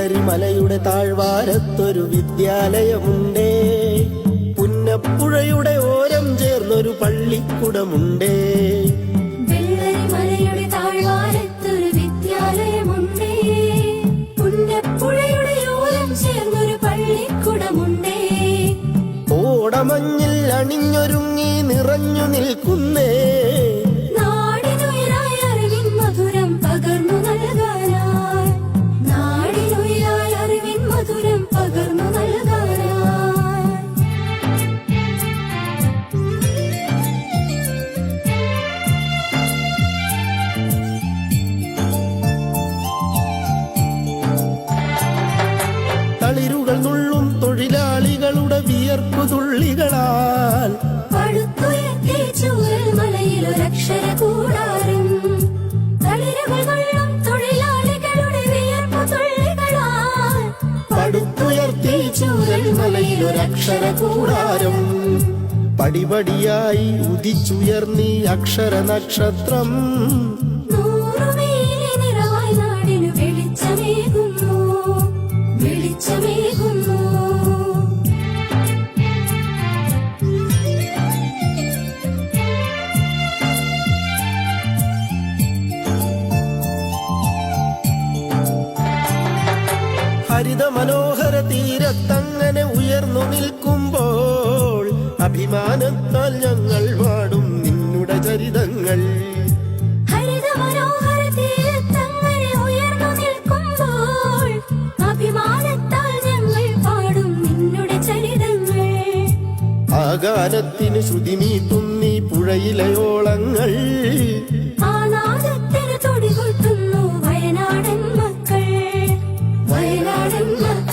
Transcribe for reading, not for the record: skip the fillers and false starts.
വെള്ളരിമലയുടെ താഴ്വാരത്തൊരു വിദ്യാലയമുണ്ടേ. പുന്നപ്പുഴയുടെ ഓരം ചേർന്നൊരു പള്ളിക്കുടമുണ്ടേ. വെള്ളരിമലയുടെ താഴ്വാരത്തൊരു വിദ്യാലയമുണ്ടേ. പുന്നപ്പുഴയുടെ ഓരം ചേർന്നൊരു പള്ളിക്കുടമുണ്ടേ. ഓടമഞ്ഞിൽ അണിഞ്ഞൊരുങ്ങി നിറഞ്ഞു നിൽക്കുന്നേ. നാടിനുയരായ അറിവിൻ മധുരം പകർന്നു നൽകാനായി. നാടിനുയരായ അറിവിൻ മധുരം പകർന്നു നൽകാനായി. തളിരുകൾ നുള്ളും തൊഴിലാളികളുടെ വിയർപ്പു തുള്ളികളാൽ പടുത്തുയർത്തി ചൂരൽമലയിലൊരക്ഷര കൂടാരം. തളിരുകൾ നുള്ളും തൊഴിലാളികളുടെ വിയർപ്പു തുള്ളികളാൽ പടുത്തുയർത്തി ചൂരൽമലയിലൊരക്ഷര കൂടാരം. പടിപടിയായി ഉദിച്ചുയർന്നീ അക്ഷര നക്ഷത്രം. നൂറുമേനി നിറവായി നാടിനു വെളിച്ചമേകുന്നു, വെളിച്ചമേകുന്നു. ഹരിത മനോഹര തീരത്തങ്ങനെ ഉയർന്നു നിൽക്കുമ്പോൾ അഭിമാനത്താൽ ഞങ്ങൾ പാടും നിന്നുടെ ചരിതങ്ങൾ. ഹരിത മനോഹര തീരത്തങ്ങനെ ഉയർന്നു നിൽക്കുമ്പോൾ അഭിമാനത്താൽ ഞങ്ങൾ പാടും നിന്നുടെ ചരിതങ്ങൾ. ആ ഗാനത്തിന് ശ്രുതിമീട്ടും നീ പുഴയിലെ ഓളങ്ങൾ. ആ നാദത്തിന് തുടികൊട്ടുന്നു വയനാടൻ മക്കൾ, വയനാടൻ മക്കൾ.